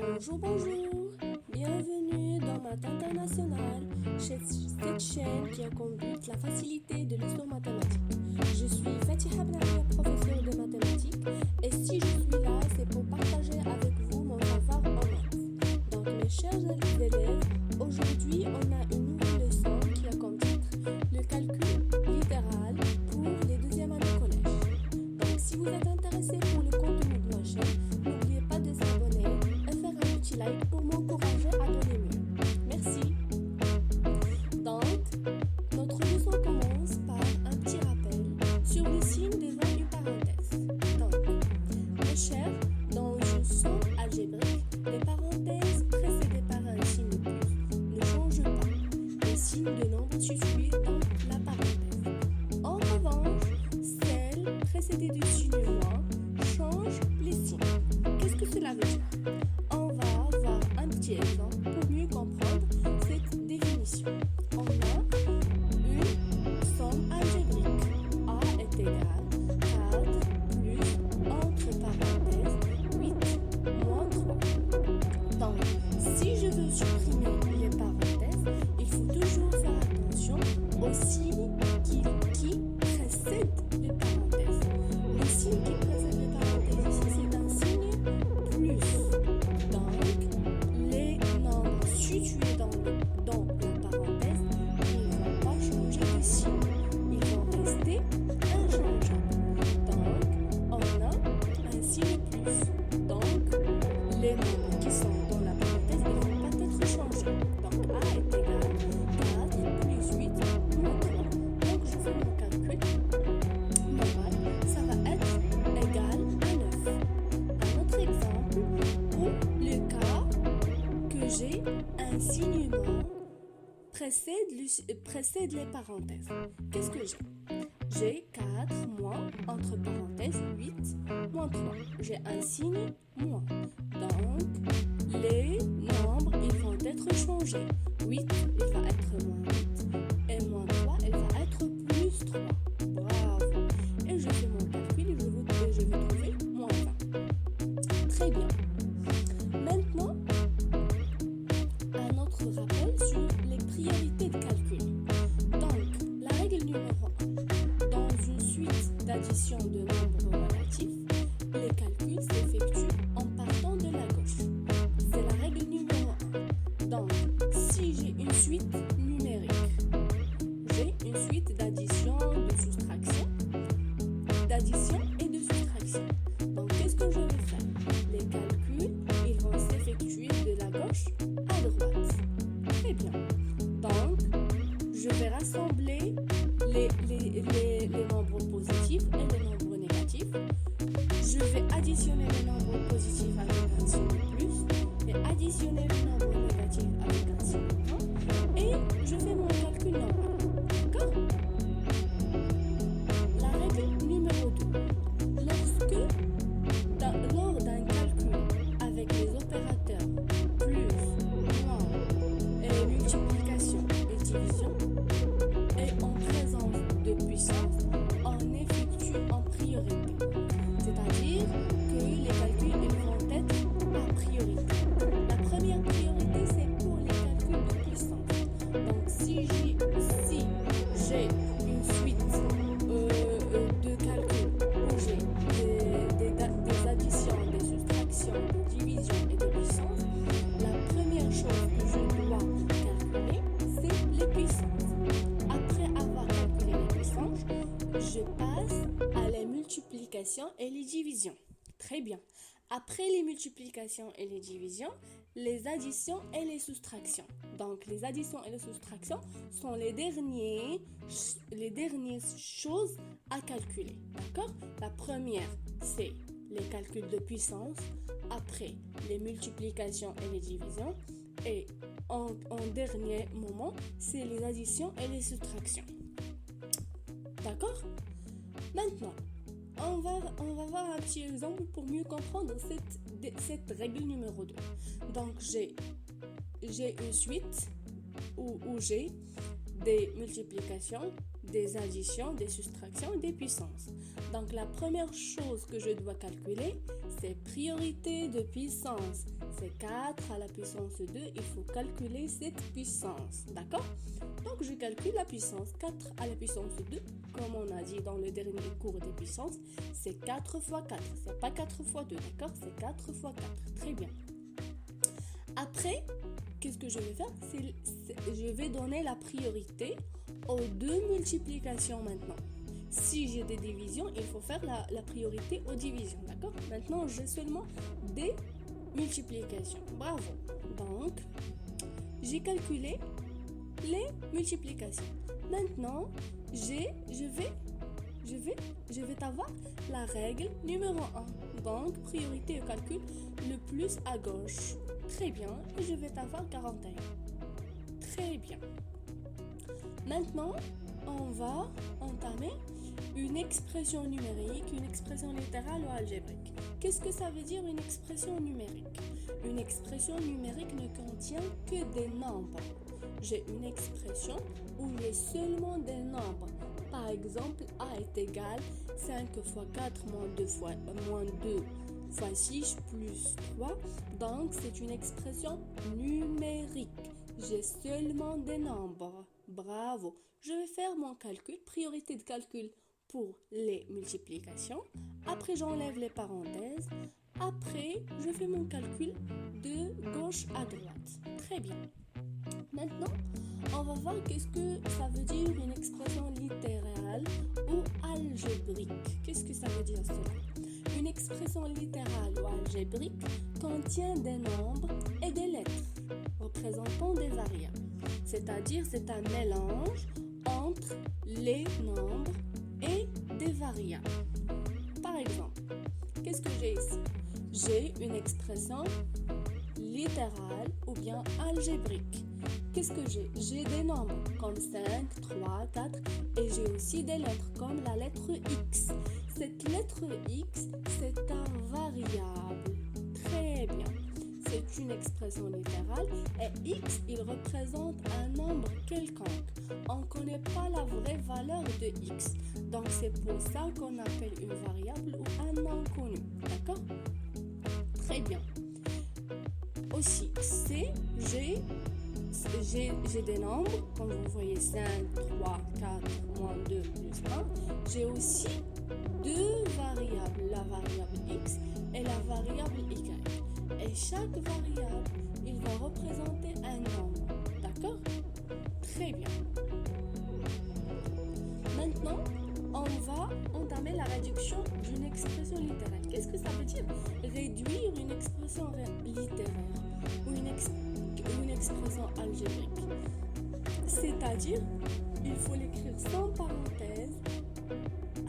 Bonjour, bonjour, bienvenue dans Maths International, cette chaîne qui a conduit la facilité de l'histoire mathématique. Je suis Fatiha Benahia, professeure de mathématiques, et si je suis là, c'est pour partager avec vous mon savoir en maths. Donc mes chers élèves, aujourd'hui on a une nouvelle leçon qui a comme titre le calcul littéral pour les deuxièmes années collège. Donc si vous êtes intéressé pour le contenu de ma chaîne, n'oubliez pas de s'abonner et faire un petit like pour m'encourager à donner mieux. Merci. Donc, notre leçon commence par un petit rappel sur les signes devant une parenthèse. Donc, mes chers, dans une somme algébrique, les parenthèses précédées par un signe plus ne changent pas les signes de nombre situés dans la parenthèse. En revanche, celles précédées du signe moins changent les signes. Qu'est-ce que cela veut dire? On va voir un petit exemple pour mieux comprendre cette définition. On a une somme algébrique. A est égal à 4 plus, entre parenthèses, 8 moins 3. Donc, si je veux supprimer les parenthèses, il faut toujours faire attention aux signes qui précèdent les parenthèses. Le signe qui précède les parenthèses ici, c'est un signe plus. Donc, les nombres situés dans la parenthèse, ils ne vont pas changer de signe. Ils vont rester inchangeables. Donc, on a un signe plus. Donc, les nombres qui sont dans la parenthèse, ils ne vont pas être changés. Donc, A est égal à 4 plus 8 moins 3. Donc, je fais mon calcul. Normal, ça va être égal à 9. Un autre exemple, pour le cas que j'ai un signe moins précède les parenthèses. Qu'est-ce que j'ai? J'ai 4 moins, entre parenthèses, 8 moins 3. J'ai un signe moins. Donc, les nombres, ils vont être changés. 8, il va être moins 8. Et moins 3, il va être plus 3. Bravo. Et je fais mon calcul et je vais trouver moins 20. Très bien. Maintenant, un autre rappel sur les priorités de calcul. Donc, la règle numéro 1. Dans une suite d'addition de nombres relatifs, les calculs s'effectuent en partant de la gauche. C'est la règle numéro 1. Donc, si j'ai une suite numérique, j'ai une suite d'addition, de soustraction, et de soustraction. Donc, qu'est-ce que je vais faire? Les calculs, ils vont s'effectuer de la gauche à droite. Très bien. Donc, je vais rassembler les nombres positifs et les nombres négatifs. Je vais additionner les nombres positifs avec un signe plus et additionner les nombres négatifs avec un signe moins. Et je fais mon calcul normal. D'accord? La règle numéro 2. Lors d'un calcul avec les opérateurs plus, moins et multiplication et division et en présence de puissance, on effectue en priorité. C'est-à-dire que les calculs ils vont être par priorité. La première priorité, c'est pour les calculs de puissance. Donc, si j'ai une suite de calculs où j'ai des additions, des soustractions, des divisions et des puissances, la première chose que je dois calculer, c'est les puissances. Après avoir calculé les puissances, je passe à les multiplications et les divisions. Très bien. Après les multiplications et les divisions, les additions et les soustractions. Donc, les additions et les soustractions sont les dernières choses à calculer. D'accord? La première, c'est les calculs de puissance. Après, les multiplications et les divisions. Et en dernier moment, c'est les additions et les soustractions. D'accord? Maintenant, on va voir un petit exemple pour mieux comprendre cette règle numéro 2. Donc, j'ai une suite où j'ai des multiplications, des additions, des soustractions et des puissances. Donc, la première chose que je dois calculer, c'est priorité de puissance. C'est 4 à la puissance 2, il faut calculer cette puissance, d'accord? Donc je calcule la puissance, 4 à la puissance 2, comme on a dit dans le dernier cours des puissances, c'est 4 fois 4, c'est pas 4 fois 2, d'accord? C'est 4 fois 4, très bien. Après, qu'est-ce que je vais faire? Je vais donner la priorité aux deux multiplications maintenant. Si j'ai des divisions, il faut faire la priorité aux divisions, d'accord? Maintenant, j'ai seulement des multiplications. Bravo. Donc, j'ai calculé les multiplications. Maintenant, je vais avoir la règle numéro 1. Donc, priorité au calcul le plus à gauche. Très bien. Et je vais avoir 41. Très bien. Maintenant, on va entamer une expression numérique, une expression littérale ou algébrique. Qu'est-ce que ça veut dire une expression numérique? Une expression numérique ne contient que des nombres. J'ai une expression où j'ai seulement des nombres. Par exemple, A est égal 5 fois 4 moins 2 fois 6 plus 3. Donc, c'est une expression numérique. J'ai seulement des nombres. Bravo. Je vais faire mon calcul, priorité de calcul pour les multiplications. Après, j'enlève les parenthèses. Après, je fais mon calcul de gauche à droite. Très bien. Maintenant, on va voir qu'est-ce que ça veut dire une expression littérale ou algébrique. Qu'est-ce que ça veut dire cela? Une expression littérale ou algébrique contient des nombres et des lettres représentant des variables. C'est-à-dire, c'est un mélange entre les nombres et des variables. Par exemple, qu'est-ce que j'ai ici? J'ai une expression littérale ou bien algébrique. Qu'est-ce que j'ai? J'ai des nombres comme 5, 3, 4 et j'ai aussi des lettres comme la lettre X. Cette lettre X, c'est un variable. Très bien. C'est une expression littérale et X, il représente un nombre quelconque. On ne connaît pas la vraie valeur de X. Donc c'est pour ça qu'on appelle une variable ou un inconnu. D'accord? Très bien. Aussi, j'ai des nombres, comme vous voyez 5, 3, 4, moins 2, plus 1. J'ai aussi deux variables, la variable X et la variable Y. Et chaque variable, il va représenter un nombre. D'accord? Très bien. Maintenant, on va entamer la réduction d'une expression littéraire. Qu'est-ce que ça veut dire? Réduire une expression littéraire ou une expression algébrique. C'est-à-dire, il faut l'écrire sans parenthèse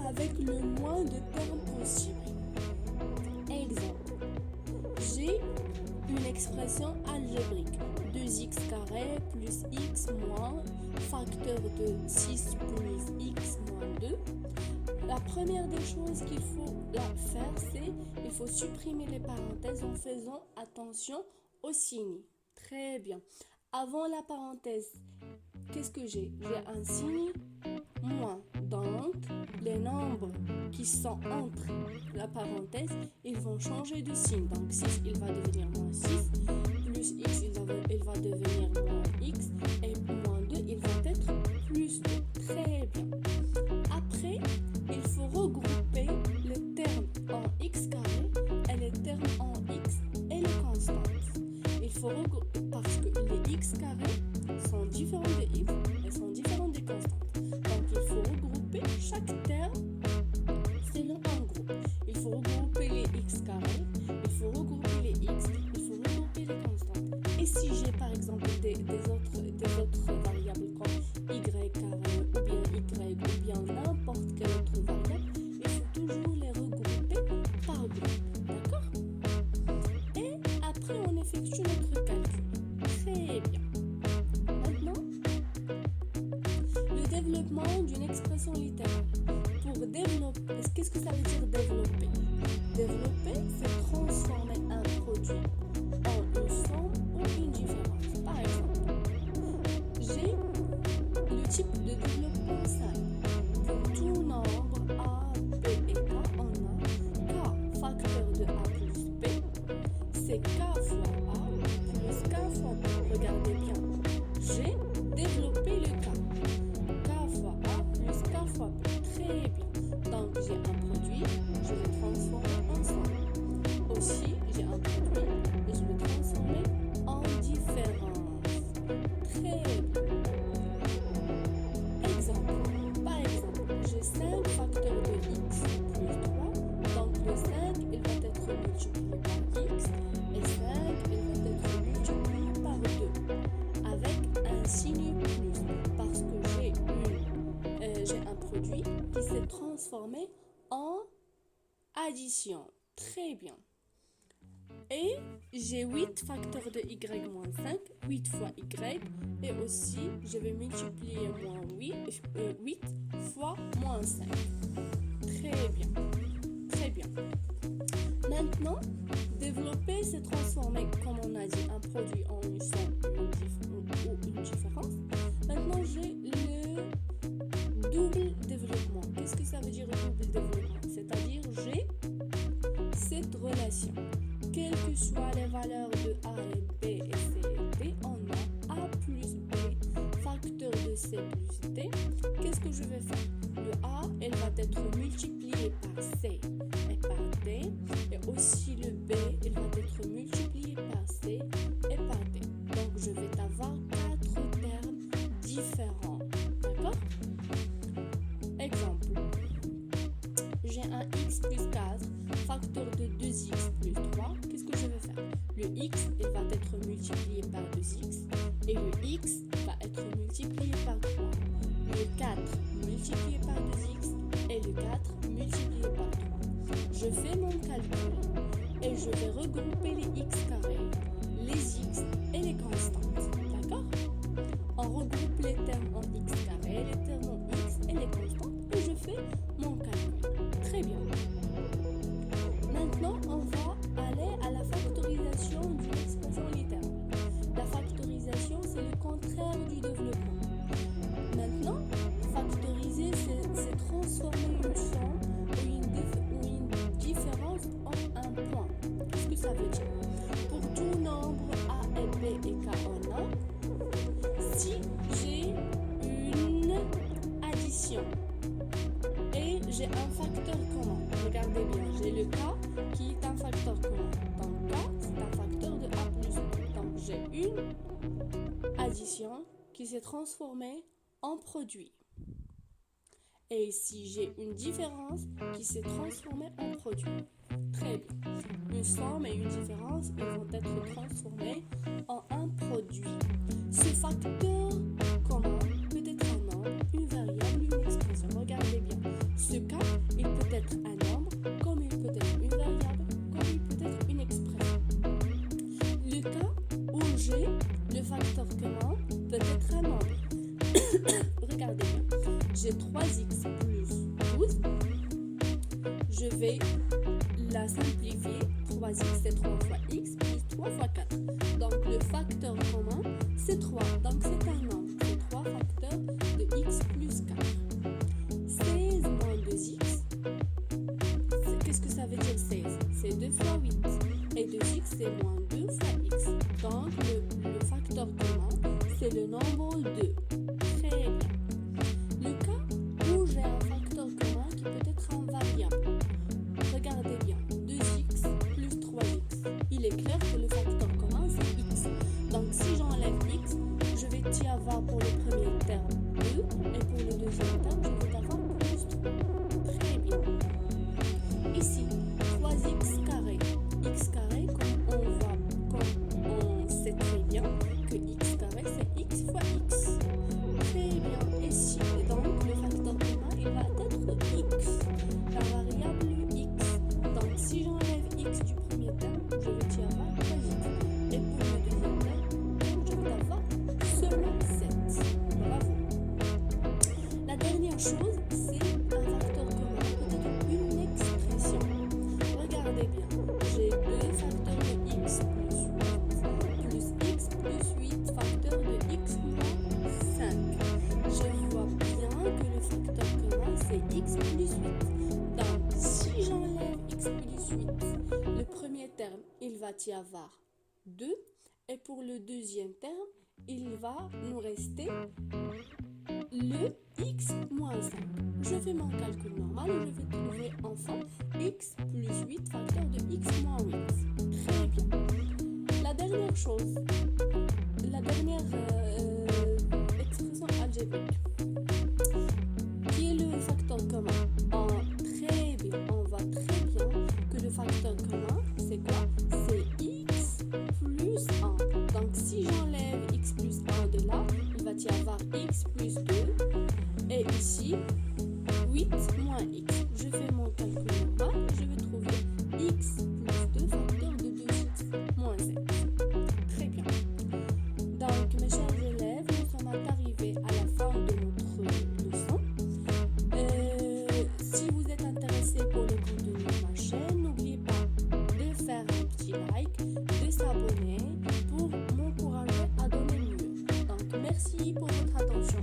avec le moins de termes possible. Exemple, j'ai une expression algébrique. 2x carré plus x moins facteur de 6 plus x moins 2. La première des choses qu'il faut faire, c'est il faut supprimer les parenthèses en faisant attention aux signes. Très bien. Avant la parenthèse, qu'est-ce que j'ai? J'ai un signe moins. Donc, les nombres qui sont entre la parenthèse, ils vont changer de signe. Donc, 6, il va devenir moins 6. Plus x, il va devenir moins x. Et moins 2, il va être plus 2. Très bien. Après, il faut regrouper les termes en x carré et les termes en x et les constantes. Il faut regrouper parce que les x carrés sont différents des x et sont différents des constantes. Donc, il faut regrouper chaque terme selon un groupe. Il faut regrouper les x carrés, il faut regrouper les x, il faut regrouper les constantes. Et si j'ai par exemple des autres variables comme y carré ou bien y ou bien n'importe quelle autre variable, il faut toujours les regrouper par groupe. D'accord? Et après, on effectue notre calcul. Très bien. Maintenant, le développement d'une expression littérale. Pour développer, qu'est-ce que ça veut dire développer? Développer, c'est transformer un produit en une somme ou une différence. Par exemple, j'ai le type de développement simple. Pour tout nombre A, B et K, on a K facteur de A plus c'est k fois a plus k fois b. Regardez bien, j'ai développé le k. K fois a plus k fois b. Très bien. Donc j'ai un produit, je vais transformer en somme. Aussi, j'ai un produit et je vais transformer en différence. Très bien. Exemple. Par exemple, j'ai 5 facteurs de x plus 3. Donc le 5, il va être multiplié par x. Et 5, il va être multiplié par 2. Avec un signe plus. Parce que j'ai un produit qui s'est transformé en addition. Très bien. Et j'ai 8 facteurs de y moins 5, 8 fois y, et aussi je vais multiplier 8 fois moins 5. Très bien, très bien. Maintenant, développer, c'est transformer, comme on a dit, un produit en une somme ou une différence. Maintenant, j'ai le double développement. Qu'est-ce que ça veut dire double développement? C'est-à-dire, j'ai cette relation. Quelles que soient les valeurs de A et B et C et D, on a A plus B, facteur de C plus D. Qu'est-ce que je vais faire? Le A, elle va être multiplié par C et par D. Et aussi le B, il va être multiplié par C et par D. Donc, je vais avoir 4 termes différents. D'accord? Exemple. J'ai un x plus 4, facteur de 2x plus 3. Qu'est-ce que je vais faire? Le x, il va être multiplié par 2x et le x va être multiplié par 3. Le 4 multiplié par 2x et le 4 multiplié par 3. Je fais mon calcul et je vais regrouper les x carrés, les x et les constantes. D'accord? On regroupe les termes en x carré, les termes en x et les constantes et je fais mon calcul. Très bien. Maintenant, on va aller à la factorisation d'une expression littérale. La factorisation, c'est le contraire du développement. Maintenant, factoriser, c'est transformer une somme ou une différence en un point. Qu'est-ce que ça veut dire? Pour tout nombre A et B et K en A, si j'ai une addition et j'ai un facteur commun, regardez bien, j'ai le K qui est un facteur commun. Donc K, c'est un facteur de A plus B. Donc j'ai une addition qui s'est transformée en produit. Et si j'ai une différence qui s'est transformée en produit. Très bien. Une somme et une différence, ils vont être transformés en un produit. Ce facteur commun peut être un nombre, une variable, une expression. Regardez bien. Ce cas, il peut être un nombre, comme il peut être une variable, comme il peut être une expression. Le cas où j'ai le facteur commun peut être un nombre. Regardez bien. J'ai 3x plus 12. Je vais la simplifier. 3x c'est 3 fois x plus 3 fois 4. Donc le facteur commun c'est 3. Donc c'est un nombre. C'est 3 facteurs de x plus 4. 16 moins 2x. Qu'est-ce que ça veut dire 16? C'est 2 fois 8. Et 2x c'est moins 2 fois x. Donc le facteur commun c'est le nombre 2. Très bien. Le cas où j'ai un facteur commun qui peut être un variable. Regardez bien, 2x plus 3x. Il est clair que le facteur commun c'est x. Donc si j'enlève x, je vais y avoir pour le premier terme 2 et pour le deuxième terme, je vais avoir plus 3. Très bien. Ici, 3x carré. X carré, comme on sait très bien que x carré c'est x fois x. Très bien. Ici, donc le facteur commun, il va être x. La variable x. Donc si j'enlève x du premier terme, je vais y avoir 3x. va y avoir 2. Et pour le deuxième terme, il va nous rester le x moins 5. Je fais mon calcul normal et je vais trouver enfin x plus 8 facteur de x moins 8. Très bien. La dernière chose, la dernière expression algébrique, qui est le facteur commun. Très bien, on voit très bien que le facteur commun, c'est quoi? C'est x plus 1. Donc si j'enlève x plus 1 de là, il va y avoir x plus 2. Et ici, 8 moins x. Je fais mon calcul normal et je vais trouver x plus 2 facteur de 2x moins 7. Très bien. Donc, mes chers élèves, nous sommes arrivés à la fin de notre leçon. Si vous êtes intéressés pour le contenu de ma chaîne, n'oubliez pas de faire un petit like, de s'abonner pour m'encourager à donner mieux. Donc, merci pour votre attention.